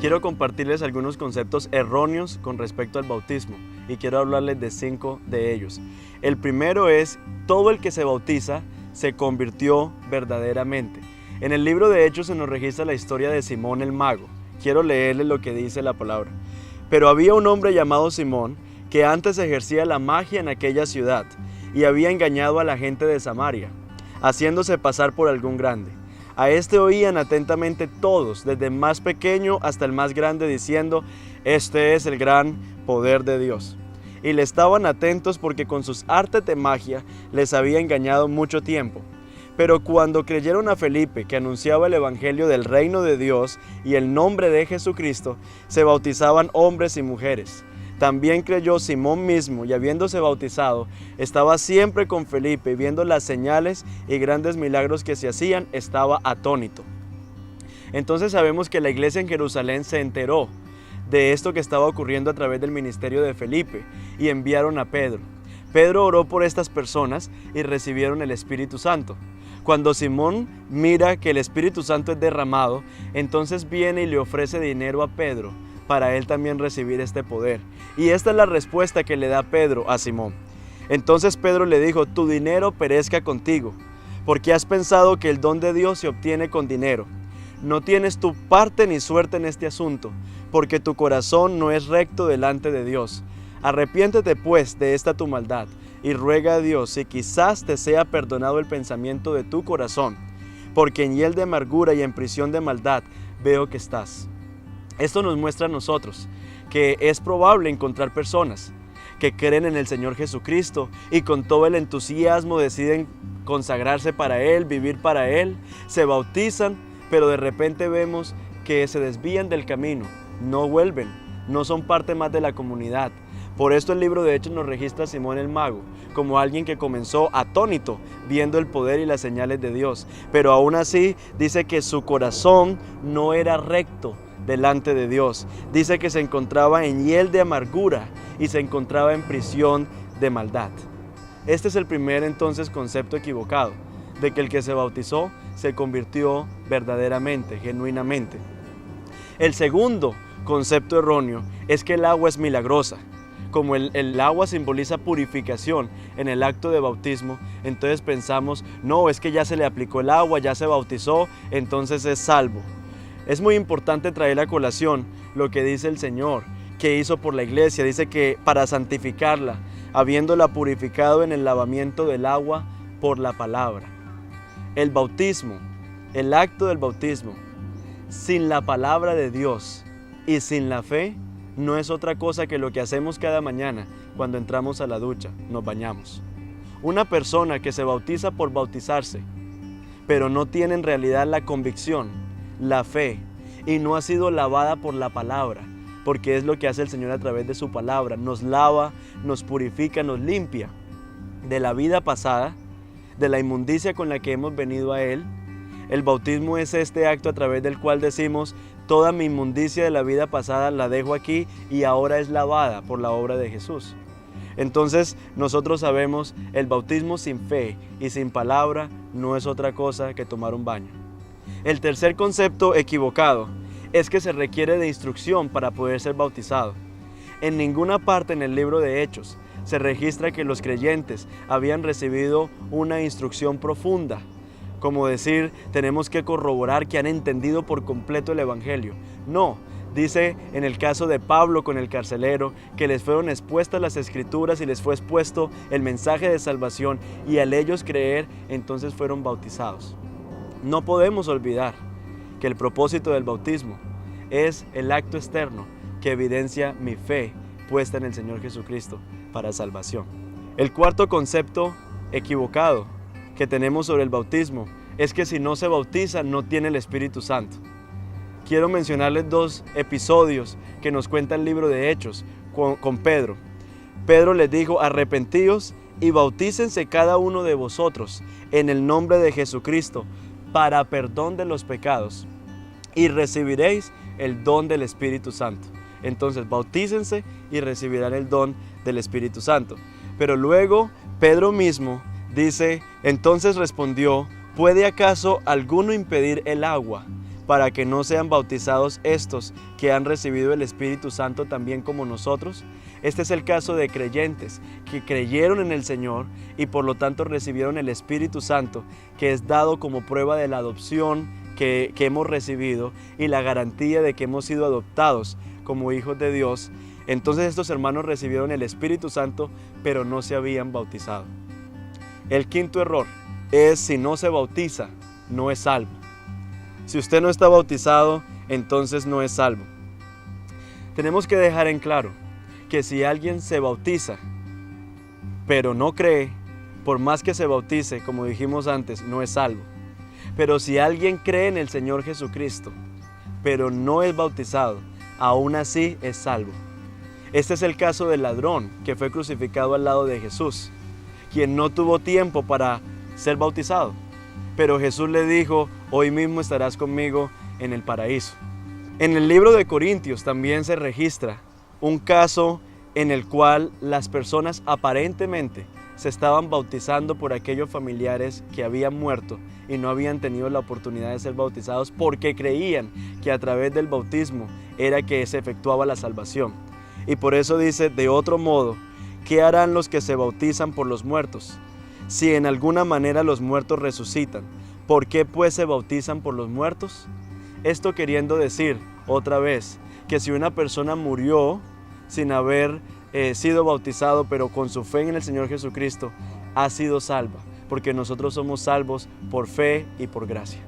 quiero compartirles algunos conceptos erróneos con respecto al bautismo y quiero hablarles de 5 de ellos. El primero es: todo el que se bautiza se convirtió verdaderamente. En el libro de Hechos se nos registra la historia de Simón el mago. Quiero leerles lo que dice la palabra. Pero había un hombre llamado Simón que antes ejercía la magia en aquella ciudad y había engañado a la gente de Samaria, haciéndose pasar por algún grande. A este oían atentamente todos, desde el más pequeño hasta el más grande, diciendo: este es el gran poder de Dios. Y le estaban atentos porque con sus artes de magia les había engañado mucho tiempo. Pero cuando creyeron a Felipe, que anunciaba el evangelio del reino de Dios y el nombre de Jesucristo, se bautizaban hombres y mujeres. También creyó Simón mismo, y habiéndose bautizado, estaba siempre con Felipe, y viendo las señales y grandes milagros que se hacían, estaba atónito. Entonces sabemos que la iglesia en Jerusalén se enteró de esto que estaba ocurriendo a través del ministerio de Felipe, y enviaron a Pedro. Pedro oró por estas personas y recibieron el Espíritu Santo. Cuando Simón mira que el Espíritu Santo es derramado, entonces viene y le ofrece dinero a Pedro para él también recibir este poder. Y esta es la respuesta que le da Pedro a Simón. Entonces Pedro le dijo: tu dinero perezca contigo, porque has pensado que el don de Dios se obtiene con dinero. No tienes tu parte ni suerte en este asunto, porque tu corazón no es recto delante de Dios. Arrepiéntete pues de esta tu maldad y ruega a Dios si quizás te sea perdonado el pensamiento de tu corazón, porque en hiel de amargura y en prisión de maldad veo que estás. Esto nos muestra a nosotros que es probable encontrar personas que creen en el Señor Jesucristo y con todo el entusiasmo deciden consagrarse para Él, vivir para Él, se bautizan, pero de repente vemos que se desvían del camino, no vuelven, no son parte más de la comunidad. Por esto el libro de Hechos nos registra a Simón el mago como alguien que comenzó atónito viendo el poder y las señales de Dios, pero aún así dice que su corazón no era recto delante de Dios. Dice que se encontraba en hiel de amargura y se encontraba en prisión de maldad. Este es el primer entonces concepto equivocado, de que el que se bautizó se convirtió verdaderamente, genuinamente. El segundo concepto erróneo es que el agua es milagrosa. Como el agua simboliza purificación en el acto de bautismo, entonces pensamos: no, es que ya se le aplicó el agua, ya se bautizó, entonces es salvo. Es muy importante traer a colación lo que dice el Señor, que hizo por la iglesia. Dice que para santificarla, habiéndola purificado en el lavamiento del agua por la palabra. El bautismo, el acto del bautismo, sin la palabra de Dios y sin la fe, no es otra cosa que lo que hacemos cada mañana cuando entramos a la ducha, nos bañamos. Una persona que se bautiza por bautizarse, pero no tiene en realidad la convicción, la fe, y no ha sido lavada por la palabra, porque es lo que hace el Señor a través de su palabra: nos lava, nos purifica, nos limpia de la vida pasada, de la inmundicia con la que hemos venido a Él. El bautismo es este acto a través del cual decimos: toda mi inmundicia de la vida pasada la dejo aquí y ahora es lavada por la obra de Jesús. Entonces nosotros sabemos, el bautismo sin fe y sin palabra no es otra cosa que tomar un baño. El tercer concepto equivocado es que se requiere de instrucción para poder ser bautizado. En ninguna parte en el libro de Hechos se registra que los creyentes habían recibido una instrucción profunda, como decir, tenemos que corroborar que han entendido por completo el evangelio. No, dice en el caso de Pablo con el carcelero, que les fueron expuestas las escrituras y les fue expuesto el mensaje de salvación, y al ellos creer, entonces fueron bautizados. No podemos olvidar que el propósito del bautismo es el acto externo que evidencia mi fe puesta en el Señor Jesucristo para salvación. El cuarto concepto equivocado que tenemos sobre el bautismo es que si no se bautiza no tiene el Espíritu Santo. Quiero mencionarles 2 episodios que nos cuenta el libro de Hechos con Pedro. Pedro les dijo: arrepentíos y bautícense cada uno de vosotros en el nombre de Jesucristo para perdón de los pecados y recibiréis el don del Espíritu Santo. Entonces bautícense y recibirán el don del Espíritu Santo. Pero luego Pedro mismo dice: entonces respondió: ¿puede acaso alguno impedir el agua para que no sean bautizados estos que han recibido el Espíritu Santo también como nosotros? Este es el caso de creyentes que creyeron en el Señor y por lo tanto recibieron el Espíritu Santo, que es dado como prueba de la adopción que hemos recibido y la garantía de que hemos sido adoptados como hijos de Dios. Entonces estos hermanos recibieron el Espíritu Santo, pero no se habían bautizado. El quinto error es: si no se bautiza, no es salvo. Si usted no está bautizado, entonces no es salvo. Tenemos que dejar en claro que si alguien se bautiza, pero no cree, por más que se bautice, como dijimos antes, no es salvo. Pero si alguien cree en el Señor Jesucristo, pero no es bautizado, aún así es salvo. Este es el caso del ladrón que fue crucificado al lado de Jesús, quien no tuvo tiempo para ser bautizado. Pero Jesús le dijo: hoy mismo estarás conmigo en el paraíso. En el libro de Corintios también se registra un caso en el cual las personas aparentemente se estaban bautizando por aquellos familiares que habían muerto y no habían tenido la oportunidad de ser bautizados porque creían que a través del bautismo era que se efectuaba la salvación. Y por eso dice: de otro modo, ¿qué harán los que se bautizan por los muertos? Si en alguna manera los muertos resucitan, ¿por qué pues se bautizan por los muertos? Esto queriendo decir, otra vez, que si una persona murió sin haber sido bautizado, pero con su fe en el Señor Jesucristo, ha sido salva, porque nosotros somos salvos por fe y por gracia.